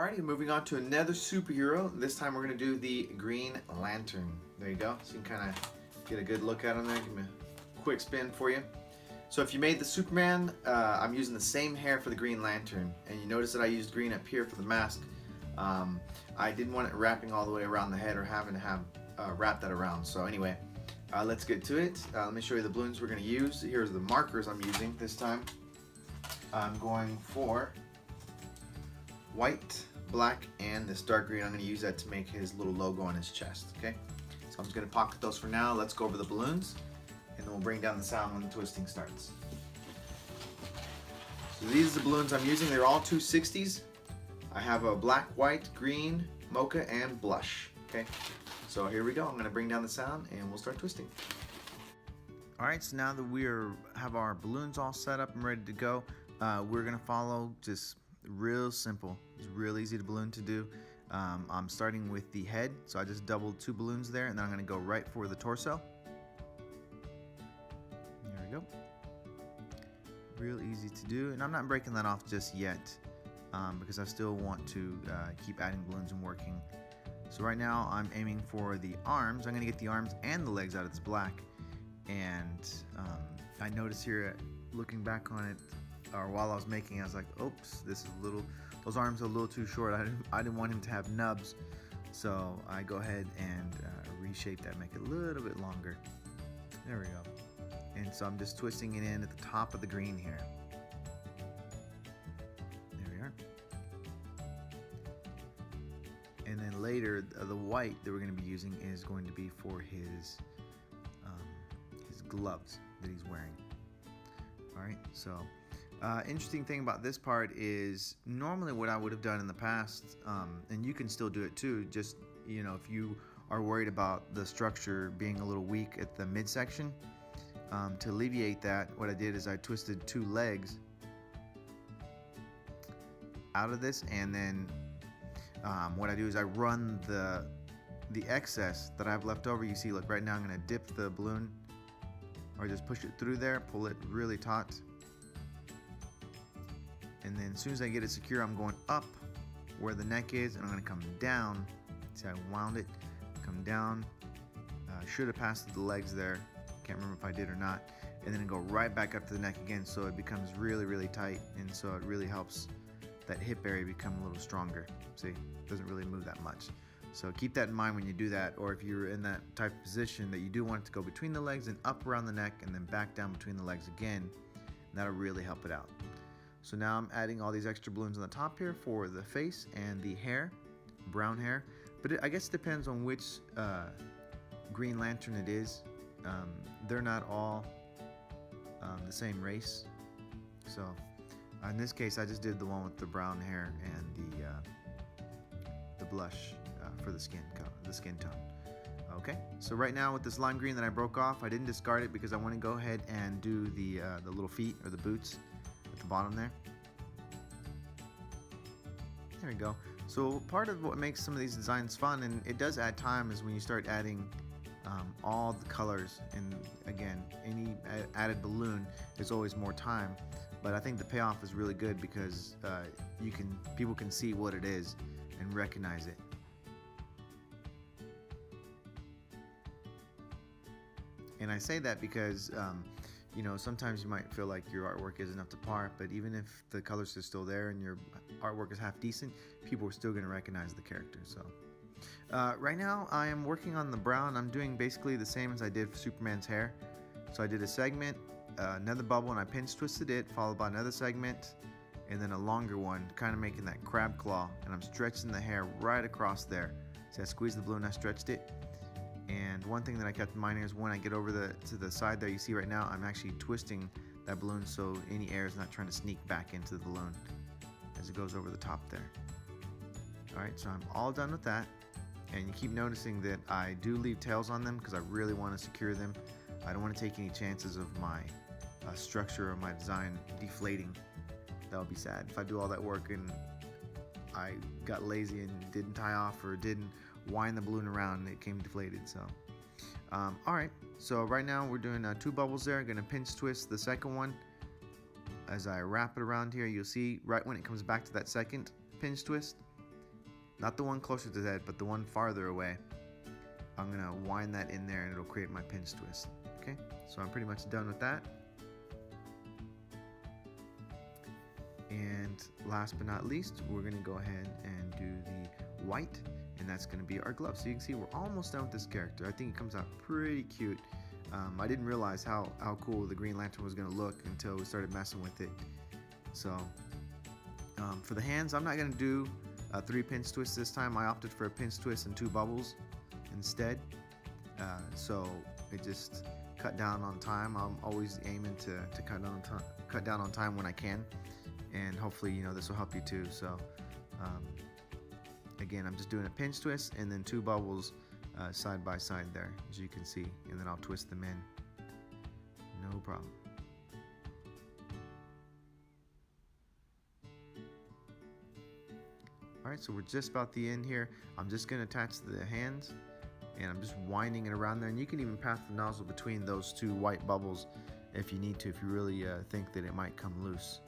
Alrighty, moving on to another superhero. This time we're going to do the Green Lantern. There you go. So you can kind of get a good look at him there. Give me a quick spin for you. So if you made the Superman, I'm using the same hair for the Green Lantern. And you notice that I used green up here for the mask. I didn't want it wrapping all the way around the head or having to have wrap that around. So anyway, let's get to it. Let me show you the balloons we're going to use. Here's the markers I'm using this time. I'm going for white, black, and this dark green. I'm going to use that to make his little logo on his chest, okay? So I'm just going to pocket those for now. Let's go over the balloons, and then we'll bring down the sound when the twisting starts. So these are the balloons I'm using. They're all 260s. I have a black, white, green, mocha, and blush, okay? So here we go. I'm going to bring down the sound, and we'll start twisting. Alright, so now that we have our balloons all set up and ready to go, we're going to follow just real simple. It's real easy to balloon to do. I'm starting with the head, so I just doubled 2 balloons there, and then I'm going to go right for the torso. There we go. Real easy to do, and I'm not breaking that off just yet because I still want to keep adding balloons and working. So right now I'm aiming for the arms. I'm going to get the arms and the legs out of this black, and I noticed here looking back on it, or while I was making, I was like, oops, this is a little, those arms are a little too short. I didn't want him to have nubs, so I go ahead and reshape that, make it a little bit longer. There we go. And so I'm just twisting it in at the top of the green here. There we are. And then later, the white that we're going to be using is going to be for his gloves that he's wearing. All right, so. Interesting thing about this part is normally what I would have done in the past, and you can still do it too, just, you know, if you are worried about the structure being a little weak at the midsection, to alleviate that, what I did is I twisted 2 legs out of this, and then what I do is I run the excess that I have left over. You see, look, right now I'm going to dip the balloon, or just push it through there, pull it really taut. And then as soon as I get it secure, I'm going up where the neck is, and I'm going to come down. See, I wound it, come down. Should have passed the legs there. Can't remember if I did or not. And then go right back up to the neck again, so it becomes really, really tight. And so it really helps that hip area become a little stronger. See, it doesn't really move that much. So keep that in mind when you do that, or if you're in that type of position that you do want it to go between the legs and up around the neck and then back down between the legs again. That'll really help it out. So now I'm adding all these extra balloons on the top here for the face and the hair, brown hair. But I guess it depends on which Green Lantern it is. They're not all the same race. So in this case, I just did the one with the brown hair and the blush for the skin tone. Okay, so right now with this lime green that I broke off, I didn't discard it because I want to go ahead and do the little feet or the boots at the bottom there. There we go. So part of what makes some of these designs fun, and it does add time, is when you start adding all the colors. And again, any added balloon is always more time, but I think the payoff is really good because people can see what it is and recognize it. And I say that because you know, sometimes you might feel like your artwork isn't up to par, but even if the colors are still there and your artwork is half decent, people are still going to recognize the character. So right now I am working on the brown. I'm doing basically the same as I did for Superman's hair. So I did a segment, another bubble, and I pinch twisted it, followed by another segment, and then a longer one, kind of making that crab claw, and I'm stretching the hair right across there. So I squeezed the balloon, I stretched it. And one thing that I kept in mind is when I get over to the side there, you see right now, I'm actually twisting that balloon so any air is not trying to sneak back into the balloon as it goes over the top there. Alright, so I'm all done with that. And you keep noticing that I do leave tails on them because I really want to secure them. I don't want to take any chances of my structure or my design deflating. That would be sad if I do all that work and I got lazy and didn't tie off or didn't wind the balloon around and it came deflated. So alright, so right now we're doing 2 bubbles there. I'm going to pinch twist the second one. As I wrap it around here, you'll see right when it comes back to that second pinch twist, not the one closer to the head, but the one farther away. I'm gonna wind that in there and it'll create my pinch twist. Okay, so I'm pretty much done with that. And last but not least, we're gonna go ahead and do the white, and that's gonna be our glove. So you can see we're almost done with this character. I think it comes out pretty cute. I didn't realize how cool the Green Lantern was gonna look until we started messing with it. So for the hands, I'm not gonna do 3 pinch twists this time. I opted for a pinch twist and 2 bubbles instead. So it just cut down on time. I'm always aiming to cut down on time when I can, and hopefully, you know, this will help you too. So again, I'm just doing a pinch twist and then 2 bubbles side by side there, as you can see, and then I'll twist them in. No problem. Alright, so we're just about the end here. I'm just going to attach the hands, and I'm just winding it around there, and you can even pass the nozzle between those 2 white bubbles if you need to, if you really think that it might come loose.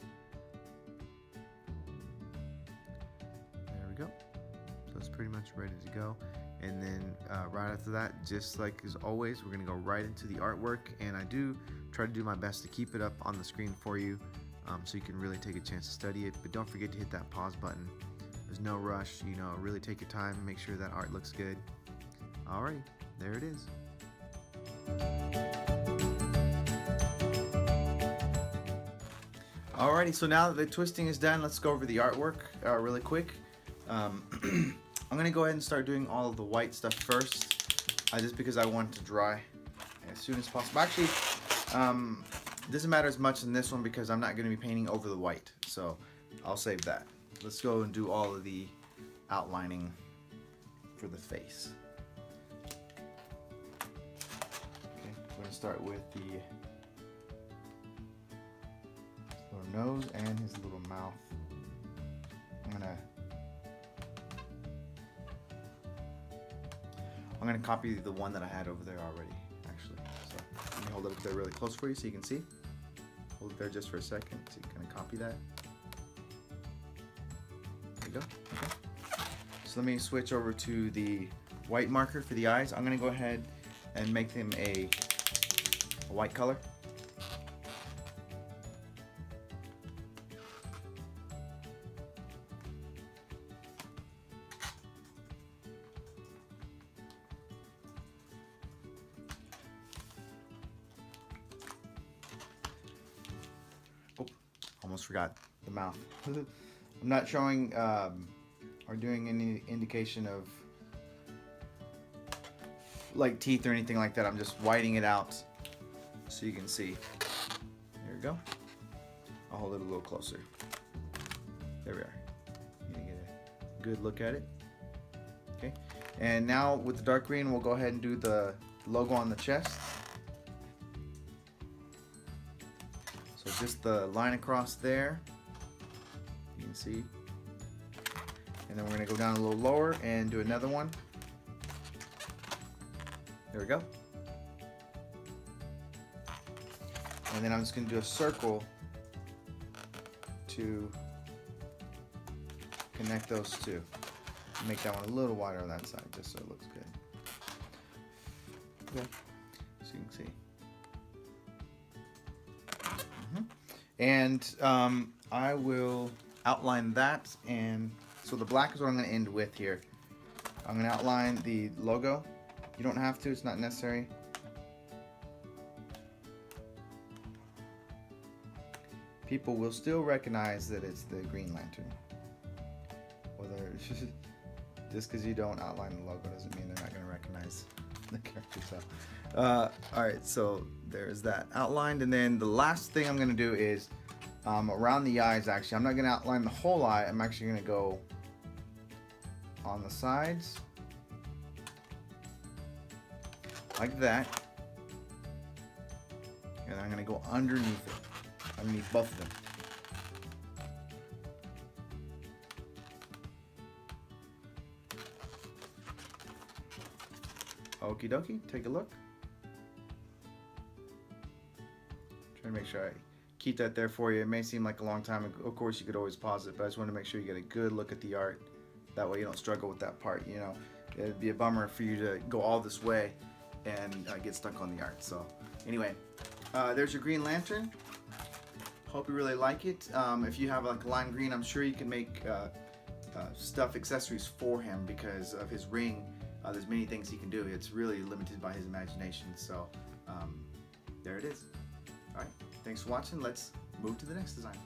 There we go. So it's pretty much ready to go. And then right after that, just like as always, we're going to go right into the artwork, and I do try to do my best to keep it up on the screen for you so you can really take a chance to study it, but don't forget to hit that pause button. There's no rush, you know, really take your time, make sure that art looks good. Alright, there it is. Alrighty, so now that the twisting is done, let's go over the artwork really quick. I'm going to go ahead and start doing all of the white stuff first, just because I want it to dry as soon as possible. Actually, doesn't matter as much in this one because I'm not going to be painting over the white, so I'll save that. Let's go and do all of the outlining for the face. Okay, we're going to start with the little nose and his little mouth. I'm gonna copy the one that I had over there already, actually. So let me hold it up there really close for you so you can see. Hold it there just for a second so you can kind of copy that. There you go. Okay. So let me switch over to the white marker for the eyes. I'm gonna go ahead and make them a white color. Almost forgot the mouth. I'm not showing or doing any indication of like teeth or anything like that. I'm just whiting it out so you can see. There we go. I'll hold it a little closer. There we are. You can get a good look at it. Okay. And now with the dark green, we'll go ahead and do the logo on the chest. Just the line across there, you can see, and then we're going to go down a little lower and do another one. There we go. And then I'm just going to do a circle to connect those two. Make that one a little wider on that side just so it looks good. Okay, so you can see. And I will outline that, and so the black is what I'm going to end with here. I'm going to outline the logo. You don't have to, it's not necessary. People will still recognize that it's the Green Lantern. Whether just because you don't outline the logo doesn't mean they're not going to recognize the character. So alright, so there's that outlined, and then the last thing I'm going to do is around the eyes. Actually, I'm not going to outline the whole eye. I'm actually going to go on the sides like that, and I'm going to go underneath it, underneath both of them. Okie dokie, take a look. Trying to make sure I keep that there for you. It may seem like a long time. Of course, you could always pause it, but I just want to make sure you get a good look at the art That way you don't struggle with that part. You know, it'd be a bummer for you to go all this way and get stuck on the art. So anyway, there's your Green Lantern. Hope you really like it. If you have like a lime green, I'm sure you can make stuff, accessories for him because of his ring. There's many things he can do. It's really limited by his imagination. So there it is. All right, thanks for watching. Let's move to the next design.